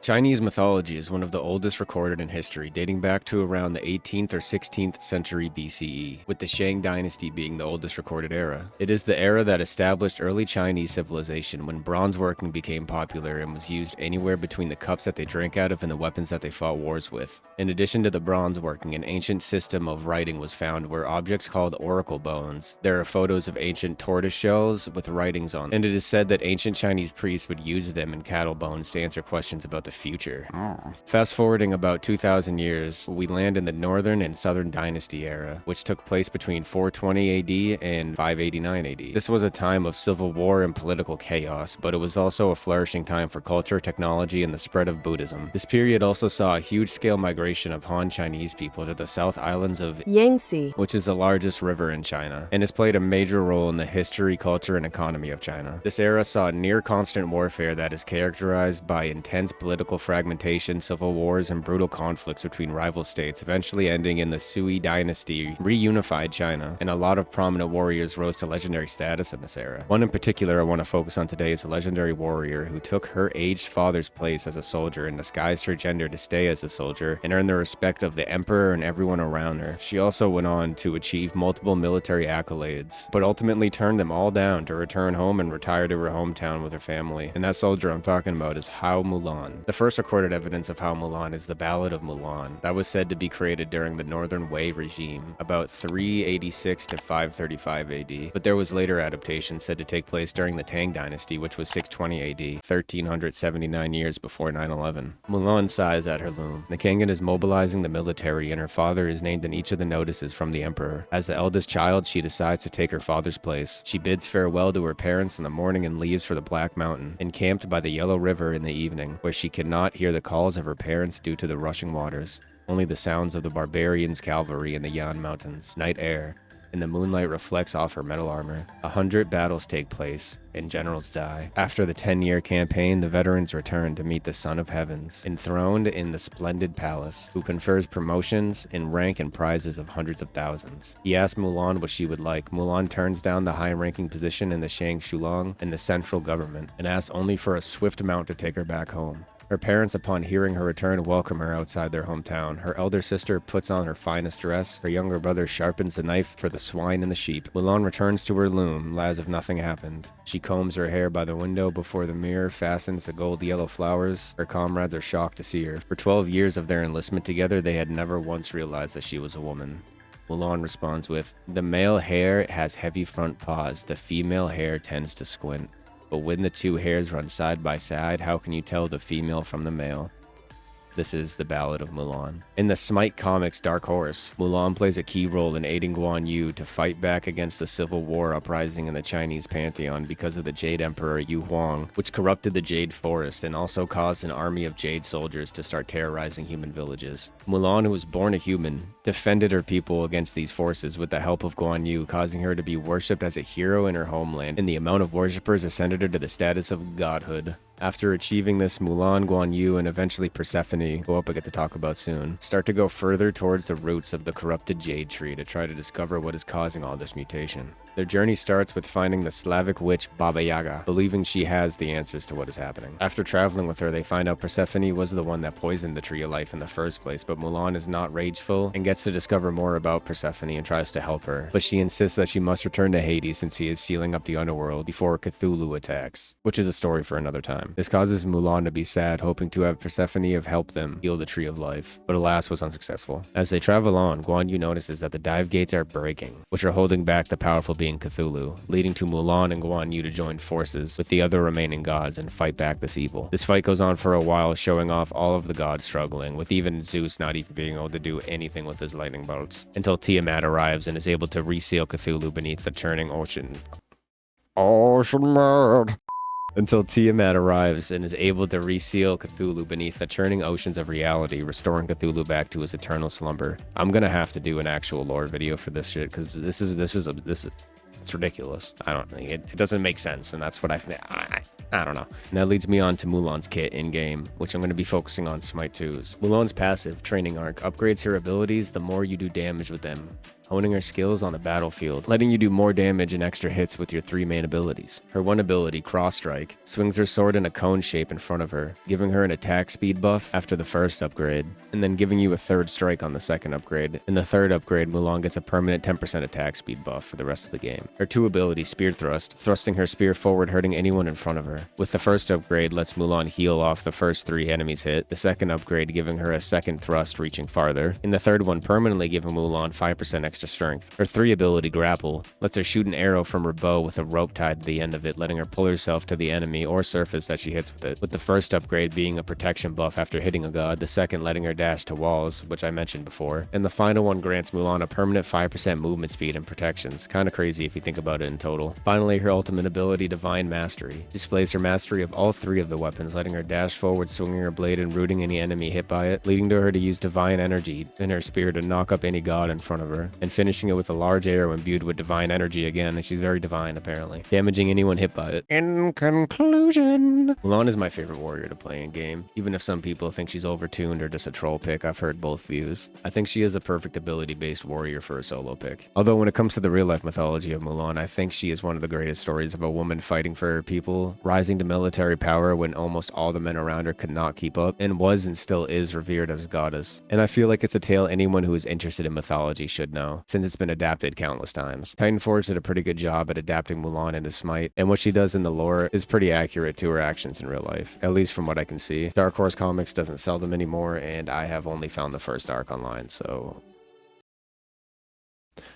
Chinese mythology is one of the oldest recorded in history, dating back to around the 18th or 16th century BCE, with the Shang dynasty being the oldest recorded era. It is the era that established early Chinese civilization when bronze working became popular and was used anywhere between the cups that they drank out of and the weapons that they fought wars with. In addition to the bronze working, an ancient system of writing was found where objects called oracle bones. There are photos of ancient tortoise shells with writings on them, and it is said that ancient Chinese priests would use them and cattle bones to answer questions about the future. Fast forwarding about 2,000 years, we land in the Northern and Southern Dynasty era, which took place between 420 AD and 589 AD. This was a time of civil war and political chaos, but it was also a flourishing time for culture, technology, and the spread of Buddhism. This period also saw a huge-scale migration of Han Chinese people to the South Islands of Yangtze, which is the largest river in China, and has played a major role in the history, culture, and economy of China. This era saw near constant warfare that is characterized by intense political fragmentation, civil wars, and brutal conflicts between rival states, eventually ending in the Sui dynasty reunified China, and a lot of prominent warriors rose to legendary status in this era. One in particular I want to focus on today is a legendary warrior who took her aged father's place as a soldier and disguised her gender to stay as a soldier and earn the respect of the emperor and everyone around her. She also went on to achieve multiple military accolades, but ultimately turned them all down to return home and retire to her hometown with her family. And that soldier I'm talking about is Hau Mulan. The first recorded evidence of Hau Mulan is the Ballad of Mulan, that was said to be created during the Northern Wei regime, about 386 to 535 AD, but there was later adaptation said to take place during the Tang dynasty, which was 620 AD, 1379 years before 9/11. Mulan sighs at her loom. The king is mobilizing the military, and her father is named in each of the notices from the emperor. As the eldest child, she decides to take her father's place. She bids farewell to her parents in the morning and leaves for the Black Mountain, encamped by the Yellow River in the evening, where she cannot hear the calls of her parents due to the rushing waters. Only the sounds of the barbarians' cavalry in the Yan Mountains, night air, and the moonlight reflects off her metal armor. 100 battles take place, and generals die. After the 10-year campaign, the veterans return to meet the Son of Heavens, enthroned in the splendid palace, who confers promotions in rank and prizes of hundreds of thousands. He asks Mulan what she would like. Mulan turns down the high-ranking position in the Shang Shulong and the central government, and asks only for a swift mount to take her back home. Her parents, upon hearing her return, welcome her outside their hometown. Her elder sister puts on her finest dress. Her younger brother sharpens the knife for the swine and the sheep. Mulan returns to her loom, as if nothing happened. She combs her hair by the window before the mirror fastens the gold-yellow flowers. Her comrades are shocked to see her. For 12 years of their enlistment together, they had never once realized that she was a woman. Mulan responds with, "The male hare has heavy front paws. The female hare tends to squint. But when the two hares run side by side, how can you tell the female from the male?" This is the Ballad of Mulan. In the Smite comics Dark Horse, Mulan plays a key role in aiding Guan Yu to fight back against the civil war uprising in the Chinese pantheon because of the Jade Emperor Yu Huang, which corrupted the Jade Forest and also caused an army of Jade soldiers to start terrorizing human villages. Mulan, who was born a human, defended her people against these forces with the help of Guan Yu, causing her to be worshipped as a hero in her homeland, and the amount of worshippers ascended her to the status of godhood. After achieving this, Mulan, Guan Yu, and eventually Persephone, who I hope I get to talk about soon, start to go further towards the roots of the corrupted jade tree to try to discover what is causing all this mutation. Their journey starts with finding the Slavic witch Baba Yaga, believing she has the answers to what is happening. After traveling with her, they find out Persephone was the one that poisoned the Tree of Life in the first place, but Mulan is not rageful and gets to discover more about Persephone and tries to help her. But she insists that she must return to Hades since he is sealing up the underworld before Cthulhu attacks, which is a story for another time. This causes Mulan to be sad, hoping to have Persephone have helped them heal the Tree of Life, but alas was unsuccessful. As they travel on, Guan Yu notices that the dive gates are breaking, which are holding back the powerful being Cthulhu, leading to Mulan and Guan Yu to join forces with the other remaining gods and fight back this evil. This fight goes on for a while, showing off all of the gods struggling, with even Zeus not even being able to do anything with his lightning bolts, until Tiamat arrives and is able to reseal Cthulhu beneath the churning ocean. Until Tiamat arrives and is able to reseal Cthulhu beneath the churning oceans of reality, restoring Cthulhu back to his eternal slumber. I'm gonna have to do an actual lore video for this shit, because this is it's ridiculous. I don't think it doesn't make sense, and that's what I don't know. And that leads me on to Mulan's kit in-game, which I'm going to be focusing on Smite 2's. Mulan's passive, Training Arc, upgrades her abilities the more you do damage with them. honing her skills on the battlefield, letting you do more damage and extra hits with your 3 main abilities. Her one ability, Cross Strike, swings her sword in a cone shape in front of her, giving her an attack speed buff after the first upgrade, and then giving you a third strike on the second upgrade. In the third upgrade, Mulan gets a permanent 10% attack speed buff for the rest of the game. Her 2 ability, Spear Thrust, thrusting her spear forward, hurting anyone in front of her. With the first upgrade, lets Mulan heal off the first 3 enemies hit. The second upgrade giving her a second thrust reaching farther. In the third one, permanently giving Mulan 5% extra strength. Her 3 ability, Grapple, lets her shoot an arrow from her bow with a rope tied to the end of it, letting her pull herself to the enemy or surface that she hits with it. With the first upgrade being a protection buff after hitting a god, the second letting her dash to walls, which I mentioned before, and the final one grants Mulan a permanent 5% movement speed and protections. Kinda crazy if you think about it in total. Finally, her ultimate ability, Divine Mastery, displays her mastery of all 3 of the weapons, letting her dash forward, swinging her blade and rooting any enemy hit by it, leading to her to use Divine Energy in her spear to knock up any god in front of her, and finishing it with a large arrow imbued with Divine Energy again, and she's very divine apparently, damaging anyone hit by it. In conclusion, Mulan is my favorite warrior to play in game, even if some people think she's overtuned or just a troll pick. I've heard both views. I think she is a perfect ability-based warrior for a solo pick. Although when it comes to the real-life mythology of Mulan, I think she is one of the greatest stories of a woman fighting for her people, rising to military power when almost all the men around her could not keep up, and was and still is revered as a goddess. And I feel like it's a tale anyone who is interested in mythology should know, since it's been adapted countless times. Titan Forge did a pretty good job at adapting Mulan into Smite, and what she does in the lore is pretty accurate to her actions in real life, at least from what I can see. Dark Horse Comics doesn't sell them anymore, and I have only found the first arc online, so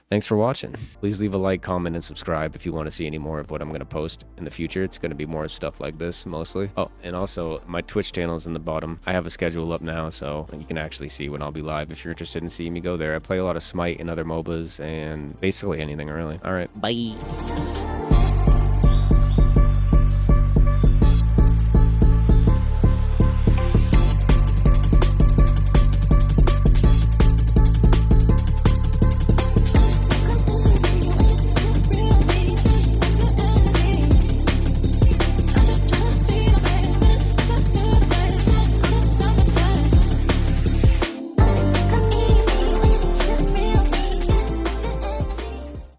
thanks for watching. Please leave a like, comment, and subscribe if you want to see any more of what I'm going to post in the future. It's going to be more stuff like this, mostly. Oh, and also, my Twitch channel is in the bottom. I have a schedule up now, so you can actually see when I'll be live if you're interested in seeing me go there. I play a lot of Smite and other MOBAs, and basically anything, really. Alright, bye!